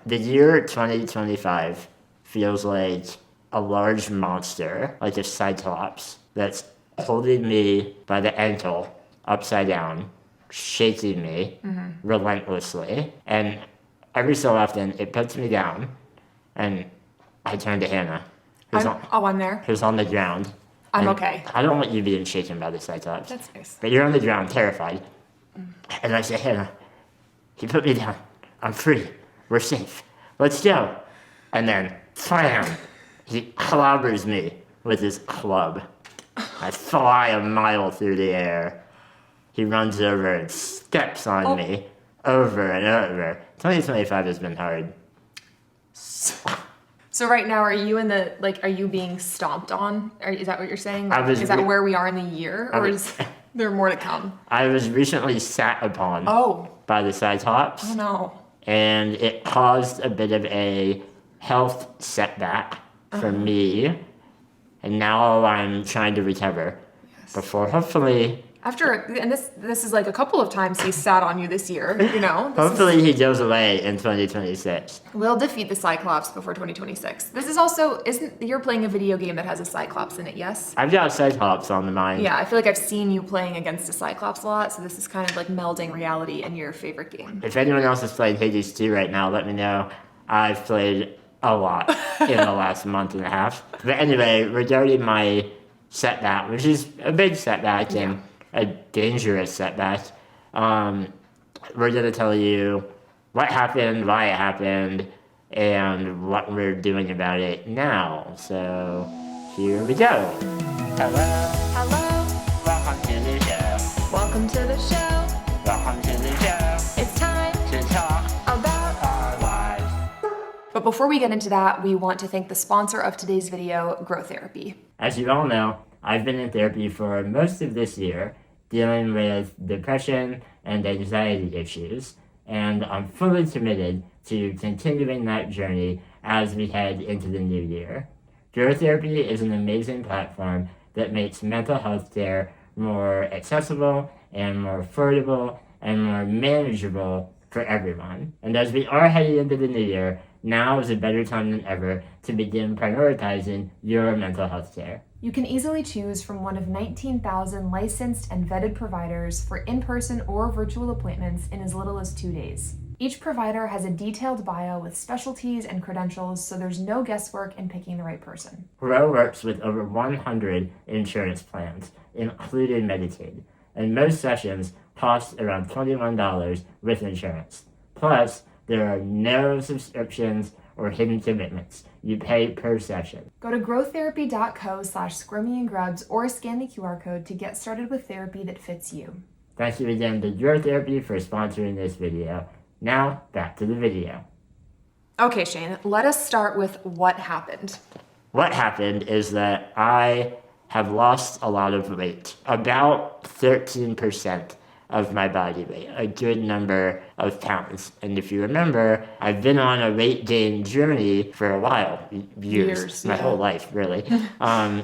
The year 2025 feels like a large monster, like a cyclops, that's holding me by the ankle upside down, shaking me relentlessly. And every so often, it puts me down, and I turn to Hannah, I'm there. who's on the ground. I'm And okay. I don't want you being shaken by the cyclops. That's nice. But you're on the ground, terrified. And I say, Hannah, he put me down. I'm free. We're safe. Let's go. And then, slam, he clobbers me with his club. I fly a mile through the air. He runs over and steps on me over and over. 2025 has been hard. So right now, are you being stomped on? Is that what you're saying? Is that where we are in the year? Or is there more to come? I was recently sat upon by the cyclops. Oh no. And it caused a bit of a health setback for me. And now I'm trying to recover before hopefully... And this is like a couple of times he's sat on you this year, you know? Hopefully he goes away in 2026. We'll defeat the Cyclops before 2026. This is you're playing a video game that has a Cyclops in it, yes? I've got Cyclops on the mind. Yeah, I feel like I've seen you playing against a Cyclops a lot, so this is kind of like melding reality and your favorite game. If anyone else is playing Hades 2 right now, let me know. I've played a lot in the last month and a half. But anyway, regarding my setback, which is a big setback and a dangerous setback, we're going to tell you what happened, why it happened, and what we're doing about it now. So here we go. Hello. Hello. Welcome to the show. Welcome to the show. Welcome to the show. It's time To talk about our lives. But before we get into that, we want to thank the sponsor of today's video, Grow Therapy. As you all know, I've been in therapy for most of this year, dealing with depression and anxiety issues, and I'm fully committed to continuing that journey as we head into the new year. Grow Therapy is an amazing platform that makes mental health care more accessible and more affordable and more manageable for everyone. And as we are heading into the new year, now is a better time than ever to begin prioritizing your mental health care. You can easily choose from one of 19,000 licensed and vetted providers for in-person or virtual appointments in as little as 2 days. Each provider has a detailed bio with specialties and credentials, so there's no guesswork in picking the right person. Grow works with over 100 insurance plans, including Medicaid, and most sessions cost around $21 with insurance. Plus, there are no subscriptions or hidden commitments. You pay per session. Go to growtherapy.co/Squirmy and Grubs or scan the QR code to get started with therapy that fits you. Thank you again to Grow Therapy for sponsoring this video. Now, back to the video. Okay, Shane, let us start with what happened. What happened is that I have lost a lot of weight, about 13% of my body weight, a good number of pounds. And if you remember, I've been on a weight gain journey for a while, years my whole life, really. My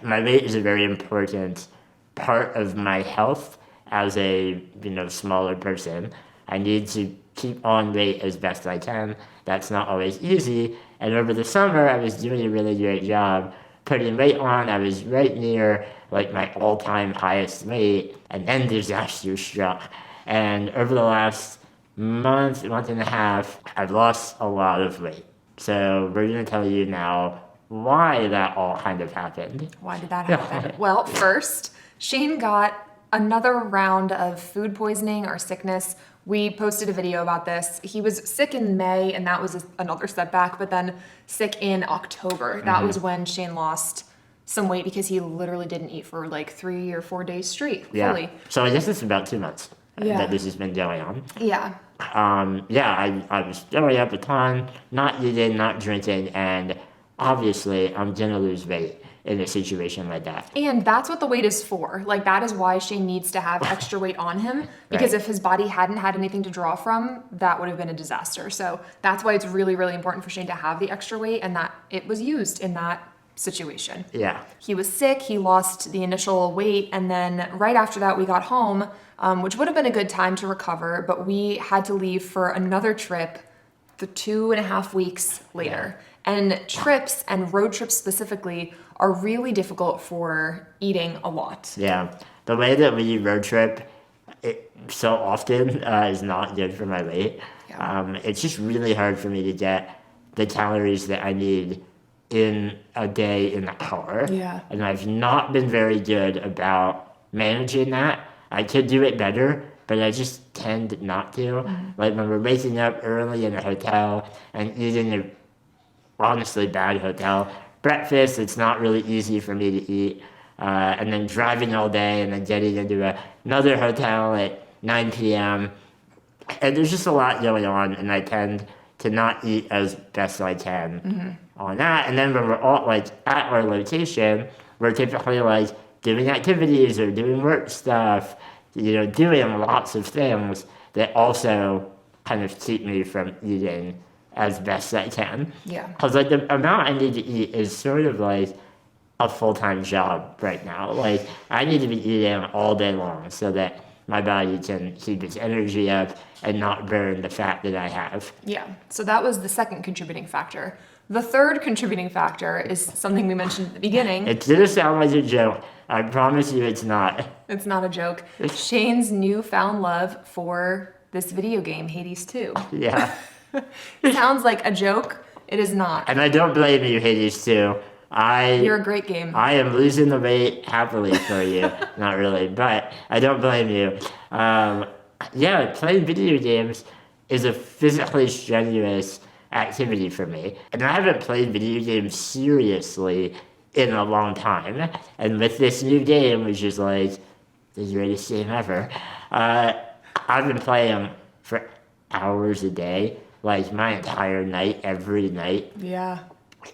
weight is a very important part of my health as a smaller person. I need to keep on weight as best I can. That's not always easy. And over the summer, I was doing a really great job putting weight on. I was right near my all-time highest weight, and then disaster struck. And over the last month and a half, I've lost a lot of weight. So we're going to tell you now why that all kind of happened. Why did that happen? Well, first, Shane got another round of food poisoning or sickness. We posted a video about this. He was sick in May, and that was another setback, but then sick in October. That was when Shane lost some weight because he literally didn't eat for 3 or 4 days straight, fully. So I guess it's about 2 months that this has been going on. Yeah. I was throwing up a ton, not eating, not drinking, and obviously I'm gonna lose weight in a situation like that. And that's what the weight is for. That is why Shane needs to have extra weight on him, because if his body hadn't had anything to draw from, that would have been a disaster. So that's why it's really, really important for Shane to have the extra weight, and that it was used in that situation. Yeah. He was sick, he lost the initial weight, and then right after that we got home, which would have been a good time to recover, but we had to leave for another trip the 2.5 weeks later. And trips and road trips specifically are really difficult for eating a lot. Yeah. The way that we road trip so often is not good for my weight. Yeah. It's just really hard for me to get the calories that I need in a day in the car. Yeah. And I've not been very good about managing that. I could do it better, but I just tend not to. Mm-hmm. Like when we're waking up early in a hotel and eating a honestly bad hotel breakfast, it's not really easy for me to eat. And then driving all day and then getting into another hotel at 9 p.m. And there's just a lot going on, and I tend to not eat as best I can on that. And then when we're all like at our location, we're typically like doing activities or doing work stuff, doing lots of things that also kind of keep me from eating as best I can. Yeah. Because like the amount I need to eat is sort of like a full-time job right now. Like I need to be eating all day long so that my body can keep its energy up and not burn the fat that I have. Yeah. So that was the second contributing factor. The third contributing factor is something we mentioned at the beginning. It didn't sound like a joke. I promise you it's not. It's not a joke. Shane's newfound love for this video game, Hades 2. Yeah. Sounds like a joke. It is not. And I don't blame you, Hades 2. You're a great game. I am losing the weight happily for you. Not really, but I don't blame you. Playing video games is a physically strenuous activity for me. And I haven't played video games seriously in a long time. And with this new game, which is like the greatest game ever, I've been playing for hours a day. Like my entire night, every night Yeah.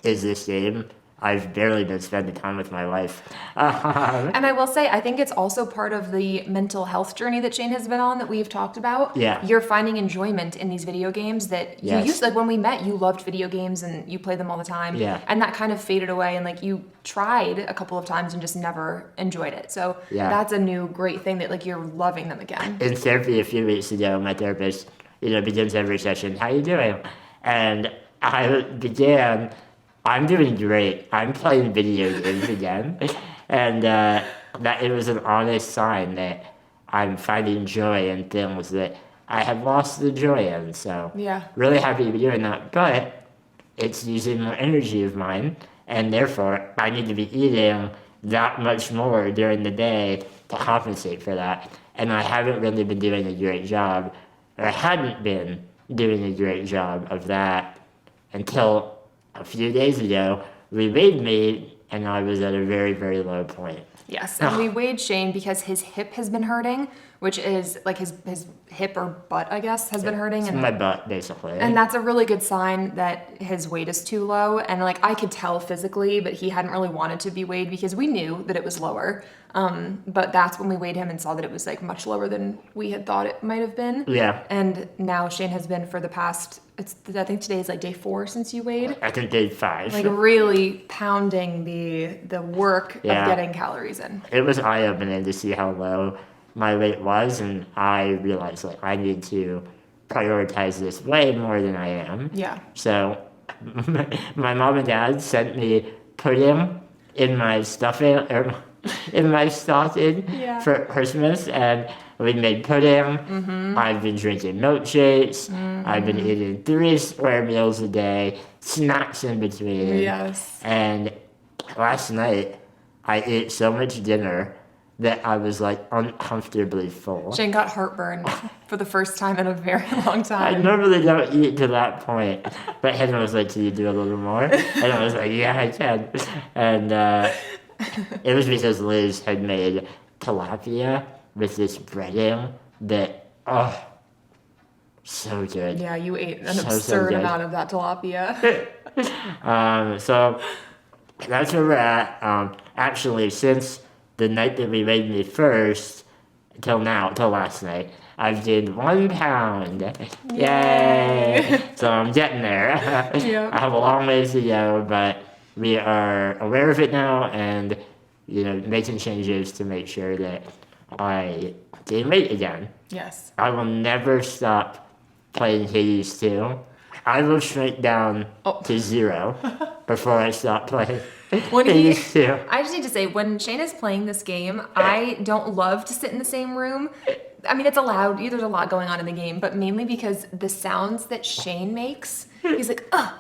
is this game. I've barely been spending time with my wife. And I will say, I think it's also part of the mental health journey that Shane has been on that we've talked about. Yeah. You're finding enjoyment in these video games that you Yes. used, like when we met, you loved video games and you played them all the time. Yeah. And that kind of faded away and like you tried a couple of times and just never enjoyed it. So Yeah. that's a new great thing that like you're loving them again. In therapy a few weeks ago, my therapist, begins every session, "How you doing?" And I began, "I'm doing great. I'm playing video games again." And that it was an honest sign that I'm finding joy in things that I had lost the joy in. So Yeah. really happy to be doing that. But it's using more energy of mine, and therefore I need to be eating that much more during the day to compensate for that. And I haven't really been doing a great job, or I hadn't been doing a great job of that until a few days ago. We weighed me, and I was at a very, very low point. Yes, and we weighed Shane because his hip has been hurting, which is like his hip or butt, I guess, has been hurting. It's And my butt, basically. And that's a really good sign that his weight is too low. And like I could tell physically, but he hadn't really wanted to be weighed because we knew that it was lower. But that's when we weighed him and saw that it was like much lower than we had thought it might have been. Yeah. And now Shane has been for the past, I think today is like day 4 since you weighed. I think day 5. Like really pounding the work Yeah. of getting calories in. It was eye-opening to see how low my weight was, and I realized like I need to prioritize this way more than I am. Yeah. So my mom and dad sent me pudding in my stuffing, or in my stocking Yeah. for Christmas, and we made pudding. I've been drinking milkshakes. I've been eating 3 square meals a day, snacks in between. Yes. And last night, I ate so much dinner that I was like uncomfortably full. Shane got heartburn for the first time in a very long I time. normally don't eat to that point, but Hannah was like, "Can you do a little more?" And I was like, "Yeah, I can." And it was because Liz had made tilapia with this breading that, so good. Yeah, you ate an So absurd good. amount of that tilapia. So that's where we're at. Actually, since the night that we weighed me first, till last night, I've gained 1 pound. Yay! So I'm getting there. Yep. I have a long ways to go, but we are aware of it now, and making changes to make sure that I gain weight again. Yes. I will never stop playing Hades 2. I will shrink down to 0 before I stop playing. When Hades 2. I just need to say, when Shane is playing this game, I don't love to sit in the same room. I mean, it's allowed. There's a lot going on in the game, but mainly because the sounds that Shane makes, he's like, oh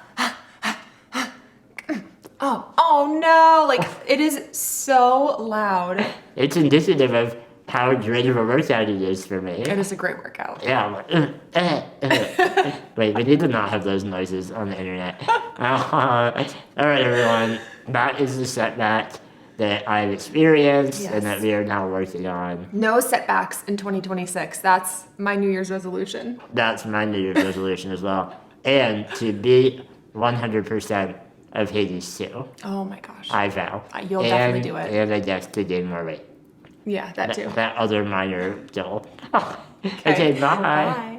no. Like, it is so loud. It's indicative of how great of a workout it is for me. It is a great workout. Yeah, I'm like, Wait, we need to not have those noises on the internet. All right, everyone. That is the setback that I've experienced and that we are now working on. No setbacks in 2026. That's my New Year's resolution. That's my New Year's resolution as well. And to beat 100% of Hades 2. Oh my gosh. I vow. You'll definitely do it. And I guess to gain more weight. Yeah, that too. That other minor goal. Okay, bye. Bye.